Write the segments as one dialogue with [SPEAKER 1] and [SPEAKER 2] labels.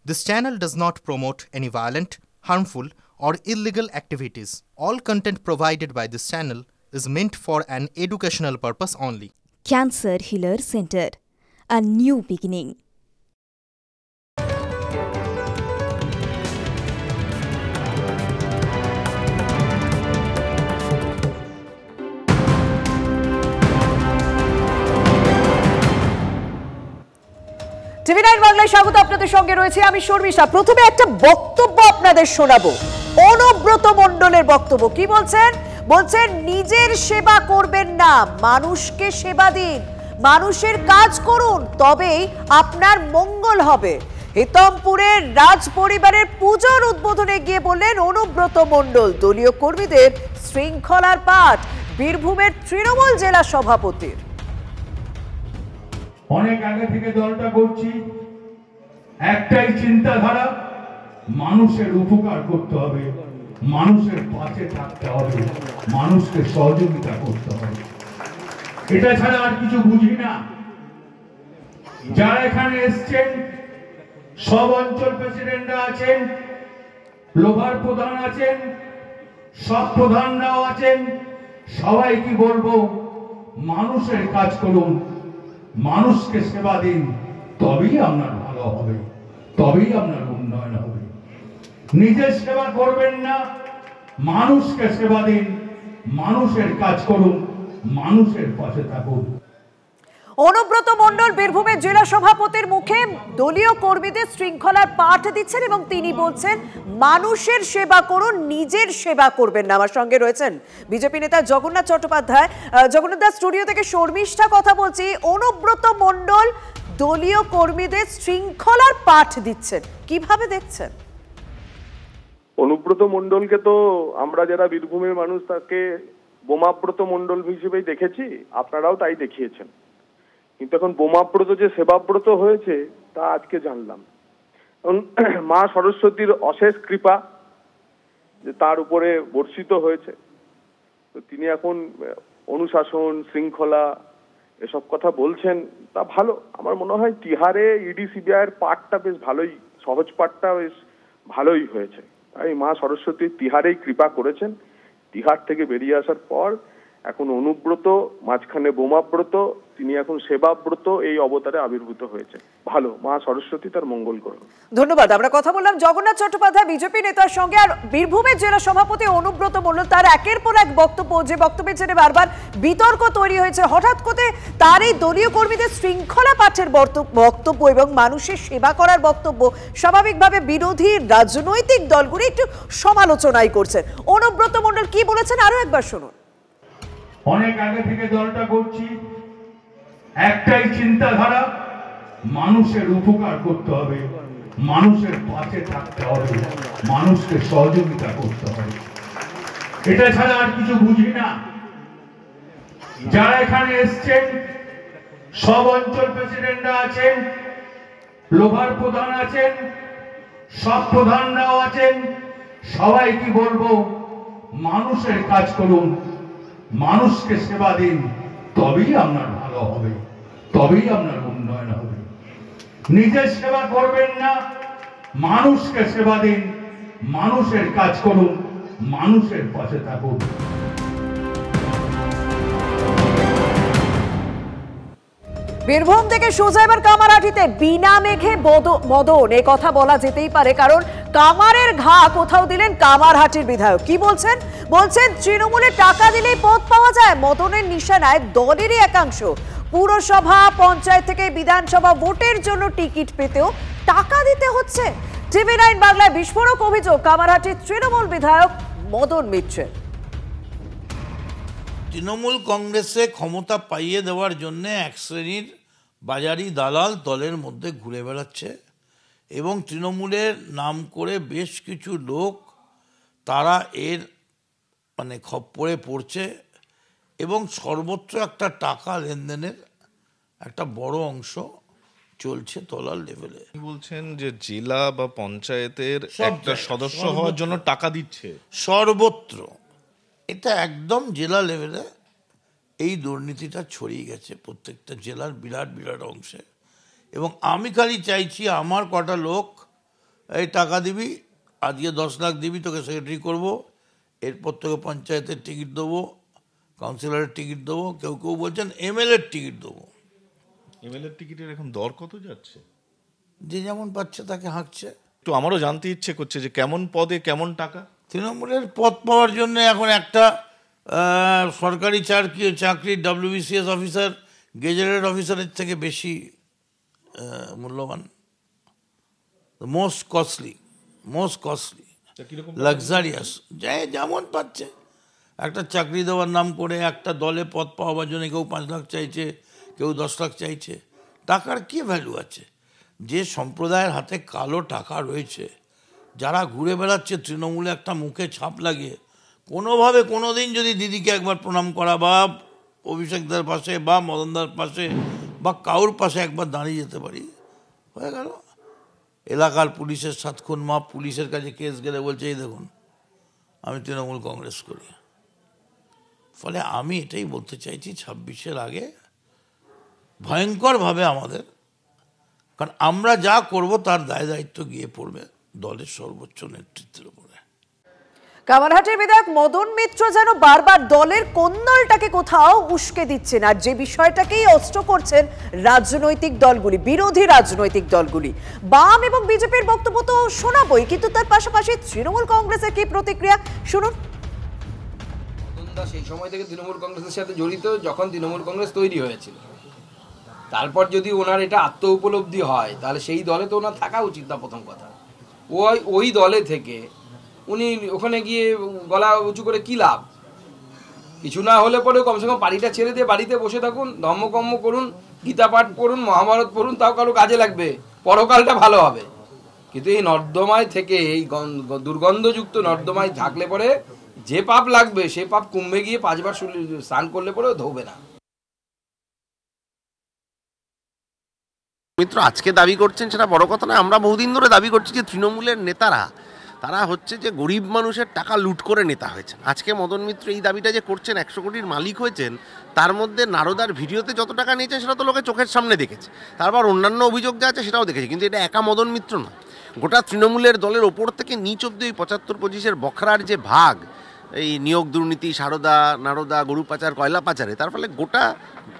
[SPEAKER 1] This channel does not promote any violent, harmful, or illegal activities. All content provided by this channel is meant for an educational purpose only.
[SPEAKER 2] Cancer Healer Center, a new beginning.
[SPEAKER 3] টিভি9 বাংলায় স্বাগত। আপনাদের সঙ্গে রয়েছে আমি শর্মিষ্ঠা। প্রথমে একটা বক্তব্য আপনাদের শোনাবো, অনুব্রত মণ্ডলের বক্তব্য। কি বলছেন? বলছেন নিজের সেবা করবেন না, মানুষকে সেবা দিন, মানুষের কাজ করুন, তবেই আপনার মঙ্গল হবে। হিতমপুরের রাজ পরিবারের পুজোর উদ্বোধনে গিয়ে বললেন অনুব্রত মণ্ডল। দলীয় কর্মীদের শৃঙ্খলার পাঠ বীরভূমের তৃণমূল জেলা সভাপতির।
[SPEAKER 4] অনেক আগে থেকে দলটা করছি, একটাই চিন্তাধারা, মানুষের উপকার করতে হবে, মানুষের পাশে থাকতে হবে, মানুষকে সহযোগিতা করতে হবে। এটা ছাড়া আর কিছু বুঝি না। যারা এখানে এসছেন সব অঞ্চল প্রেসিডেন্টরা আছেন, লোভার প্রধান আছেন, সব প্রধানরাও আছেন। সবাই কি বলবো, মানুষের কাজ করুন, মানুষকে সেবা দিন, তবেই আপনার ভালো হবে, তবেই আপনার উন্নয়ন হবে। নিজের সেবা করবেন না, মানুষকে সেবা দিন, মানুষের কাজ করুন, মানুষের পাশে থাকুন।
[SPEAKER 3] অনুব্রত মণ্ডল বীরভূমের জেলা সভাপতির মুখে দলীয় কর্মীদের শৃঙ্খলার পাঠ দিচ্ছেন এবং তিনি বলছেন মানুষের সেবা করুন, নিজের সেবা করবেন না। আমার সঙ্গে রয়েছেন বিজেপি নেতা জগন্নাথ চট্টোপাধ্যায়। জগন্নাথ দা, স্টুডিও থেকে শর্মিষ্ঠা কথা বলছি। অনুব্রত মণ্ডল দলীয় কর্মীদের শৃঙ্খলার পাঠ দিচ্ছেন, কিভাবে দেখছেন?
[SPEAKER 5] অনুব্রত মণ্ডলকে তো আমরা যারা বীরভূমের মানুষ তাকে বোমাব্রত মণ্ডল হিসেবেই দেখেছি, আপনারাও তাই দেখিয়েছেন। কিন্তু এখন বোমাব্রত যে সেবাব্রত হয়েছে তা আজকে জানলাম। মা সরস্বতীর অশেষ কৃপা যে তার উপরে বর্ষিত হয়েছে, তো তিনি এখন অনুশাসন, শৃঙ্খলা এসব কথা বলছেন, তা ভালো। আমার মনে হয় তিহারে ইডি সিবিআইয়ের পাঠটা বেশ ভালোই, সহজ পাঠটা বেশ ভালোই হয়েছে। তাই মা সরস্বতী তিহারেই কৃপা করেছেন। তিহার থেকে বেরিয়ে আসার পর এখন অনুব্রত, মাঝখানে বোমাব্রত, তিনি এখন সেবাব্রত এই অবতারে আবির্ভূত হয়েছে। ভালো, মা সরস্বতী তার মঙ্গল করুন।
[SPEAKER 3] ধন্যবাদ। আমরা কথা বললাম জগন্নাথ চট্টোপাধ্যায় বিজেপি নেতার সঙ্গে। আর বীরভূমের জেলা সভাপতি অনুব্রত মণ্ডল, তার একের পর এক বক্তব্য, যে বক্তব্যের জন্য বারবার বিতর্ক তৈরি হয়েছে। হঠাৎ করে তার এই দলীয় কর্মীদের শৃঙ্খলা পাঠের বক্তব্য এবং মানুষের সেবা করার বক্তব্য স্বাভাবিকভাবে বিরোধী রাজনৈতিক দলগুলি একটু সমালোচনাই করছেন। অনুব্রত মণ্ডল কি বলেছেন আরো একবার শুনুন।
[SPEAKER 4] অনেক আগে থেকে দলটা করছি, একটাই চিন্তাধারা, মানুষের উপকার করতে হবে, মানুষের পাশে থাকতে হবে, মানুষকে সহযোগিতা করতে হবে। এটা ছাড়া আর কিছু বুঝি না। যারা এখানে এসছেন সব অঞ্চল প্রেসিডেন্টরা আছেন, লোভার প্রধান আছেন, সব প্রধানরাও আছেন। সবাই কি বলবো, মানুষের কাজ করুন, মানুষকে সেবা দিন, তবেই আপনার ভালো হবে, তবেই আপনার উন্নয়ন হবে। নিজের সেবা করবেন না, মানুষকে সেবা দিন, মানুষের কাজ করুন, মানুষের পাশে থাকুন।
[SPEAKER 3] বীরভূম থেকে সোজা এবার কামারহাটিতে বিনা মেঘে মদন, এ কথা বলা যেতেই পারে, কারণ কামারের ঘা কোথাও দিলেন কামারহাটির বিধায়ক। কি বলছেন? বলছেন তৃণমূলে টাকা দিলেই পদ পাওয়া যায়। মদনের নিশানায় দলেরই একাংশ। পুরসভা, পঞ্চায়েত থেকে বিধানসভা ভোটের জন্য টিকিট পেতেও টাকা দিতে হচ্ছে। টিভি9 বাংলায় বিস্ফোরক অভিযোগ কামারহাটির তৃণমূল বিধায়ক মদন মিত্রের।
[SPEAKER 6] তৃণমূল কংগ্রেসে ক্ষমতা পাইয়ে দেওয়ার জন্য এক শ্রেণীর বাজারি দালাল দলের মধ্যে ঘুরে বেড়াচ্ছে এবং তৃণমূলের নাম করে বেশ কিছু লোক তারা এর খপ্পরে পড়ছে এবং সর্বত্র একটা টাকা লেনদেনের একটা বড় অংশ চলছে তলার লেভেলে।
[SPEAKER 7] বলছেন যে জেলা বা পঞ্চায়েতের একটা সদস্য হওয়ার জন্য টাকা দিচ্ছে
[SPEAKER 6] সর্বত্র। এটা একদম জেলা লেভেলে এই দুর্নীতিটা ছড়িয়ে গেছে প্রত্যেকটা জেলার বিরাট বিরাট অংশে। এবং আমি খালি চাইছি আমার কটা লোক এই টাকা দিবি, আজকে 10 লাখ দিবি, তোকে সেক্রেটারি করবো, এরপর তোকে পঞ্চায়েতের টিকিট দেবো, কাউন্সিলরের টিকিট দেবো, কেউ কেউ বলছেন এমএলএর টিকিট দেবো।
[SPEAKER 7] এমএলএর টিকিটের এখন দর কত যাচ্ছে?
[SPEAKER 6] যে যেমন পাচ্ছে তাকে হাঁকছে।
[SPEAKER 7] একটু আমারও জানতে ইচ্ছে করছে যে কেমন পদে কেমন টাকা।
[SPEAKER 6] তৃণমূলের পদ পাওয়ার জন্য এখন একটা সরকারি চাকরি WBCS অফিসার গেজেটেড অফিসারের থেকে বেশি মূল্যবান, মোস্ট কস্টলি, লাক্সারিয়াস, যেমন পাচ্ছে। একটা চাকরি দেওয়ার নাম করে একটা দলে পদ পাওয়ার জন্য কেউ 5 লাখ চাইছে, কেউ 10 লাখ চাইছে। টাকার কি ভ্যালু আছে? যে সম্প্রদায়ের হাতে কালো টাকা রয়েছে, যারা ঘুরে বেড়াচ্ছে তৃণমূলে একটা মুখে ছাপ লাগিয়ে, কোনোভাবে কোনোদিন যদি দিদিকে একবার প্রণাম করা বা অভিষেকদার পাশে বা মদনদার পাশে বা কাউর পাশে একবার দাঁড়িয়ে যেতে পারি, হয়ে গেল। এলাকার পুলিশের 7 খুন মাপ, পুলিশের কাছে কেস গেলে বলছে এই দেখুন আমি তৃণমূল কংগ্রেস করি। ফলে আমি এটাই বলতে চাইছি, 26-এর আগে ভয়ঙ্করভাবে আমাদের, কারণ আমরা যা করব তার দায় দায়িত্ব গিয়ে পড়বে দলের সর্বোচ্চ নেতৃত্বের উপরে।
[SPEAKER 3] কামারহাটের বিধায়ক মদন মিত্র যেন বারবার দলের কোন্দলটাকে কোথাও উস্কে দিচ্ছেন, আর যে বিষয়টাকেই অস্ত্র করছেন রাজনৈতিক দলগুলি, বিরোধী রাজনৈতিক দলগুলি। বাম এবং বিজেপির বক্তব্য তো শোনাবই, কিন্তু তার পাশাপাশি তৃণমূল কংগ্রেসের কি প্রতিক্রিয়া শুনুন।
[SPEAKER 8] মদনদা সেই সময় থেকে তৃণমূল কংগ্রেসের সাথে জড়িত, যখন তৃণমূল কংগ্রেস তৈরি হয়েছিল। তারপর যদি ওনার এটা আত্ম উপলব্ধি হয়, তাহলে সেই দলে তো ওনার থাকা উচিত না। প্রথম কথা, ওই দলে থেকে উনি ওখানে গিয়ে গলা উঁচু করে কি লাভ? কিছু না হলে পরে কমসে কম বাড়িটা ছেড়ে দিয়ে বাড়িতে বসে থাকুন, ধর্মকর্ম করুন, গীতা পাঠ পড়ুন, মহাভারত পড়ুন, তাও কারো কাজে লাগবে, পরকালটা ভালো হবে। কিন্তু এই নর্দমায় থেকে, এই দুর্গন্ধযুক্ত নর্দমায় থাকলে পরে যে পাপ লাগবে সে পাপ কুম্ভে গিয়ে 5 বার স্নান করলে পরেও ধোবে না।
[SPEAKER 9] মিত্র আজকে দাবি করছেন সেটা বড় কথা না, আমরা বহুদিন ধরে দাবি করছি যে তৃণমূলের নেতারা তারা হচ্ছে যে গরিব মানুষের টাকা লুট করে নেতা হয়েছেন। আজকে মদন মিত্র এই দাবিটা যে করছেন, 100 কোটির মালিক হয়েছেন, তার মধ্যে নারদার ভিডিওতে যত টাকা নিয়েছেন সেটা তো লোকে চোখের সামনে দেখেছে, তারপর অন্যান্য অভিযোগ যা আছে সেটাও দেখেছে। কিন্তু এটা একা মদন মিত্র না, গোটা তৃণমূলের দলের ওপর থেকে নিচ অব্দি ওই 75-25-এর বখরার যে ভাগ, এই নিয়োগ দুর্নীতি, সারদা নারদা, গরু পাচার, কয়লা পাচারে, তার ফলে গোটা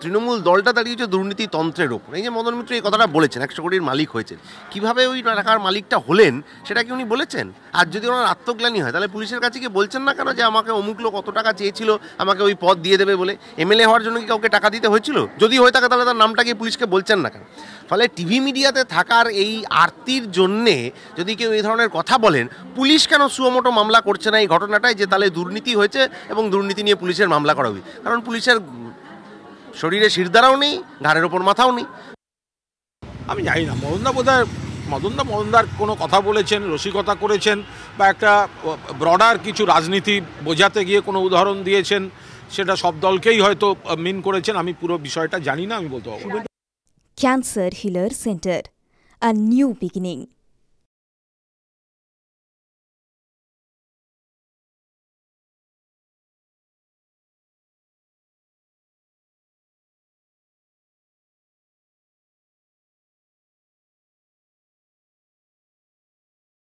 [SPEAKER 9] তৃণমূল দলটা দাঁড়িয়েছে দুর্নীতিতন্ত্রের ওপর। এই যে মদন মিত্র এই কথাটা বলেছেন, 100 কোটির মালিক হয়েছেন, কীভাবে ওই টাকার মালিকটা হলেন সেটা কি উনি বলেছেন? আর যদি ওনার আত্মগ্লানি হয় তাহলে পুলিশের কাছে কি বলছেন না কেন যে আমাকে অমুক লোক কত টাকা চেয়েছিল, আমাকে ওই পদ দিয়ে দেবে বলে? এমএলএ হওয়ার জন্য কি কাউকে টাকা দিতে হয়েছিল? যদি হয়ে থাকে তাহলে তার নামটা গিয়ে পুলিশকে বলছেন না কেন? ফলে টিভি মিডিয়াতে থাকার এই আরতির জন্যে যদি কেউ এই ধরনের কথা বলেন, পুলিশ কেন সুমোটো মামলা করছে না এই ঘটনাটায় যে তাহলে দুর্নীতি হয়েছে এবং দুর্নীতি নিয়ে পুলিশের মামলা করা হবে? কারণ পুলিশের শরীরে শিরদাঁড়াও নেই, ঘাড়ের ওপর মাথাও নেই।
[SPEAKER 10] আমি জানি না মদনদার কোনো কথা বলেছেন, রসিকতা করেছেন, বা একটা ব্রডার কিছু রাজনীতি বোঝাতে গিয়ে কোনো উদাহরণ দিয়েছেন, সেটা সব দলকেই হয়তো মিন করেছেন। আমি পুরো বিষয়টা জানি না, আমি বলতে পারবো না।
[SPEAKER 2] Cancer Healer Center, a new beginning.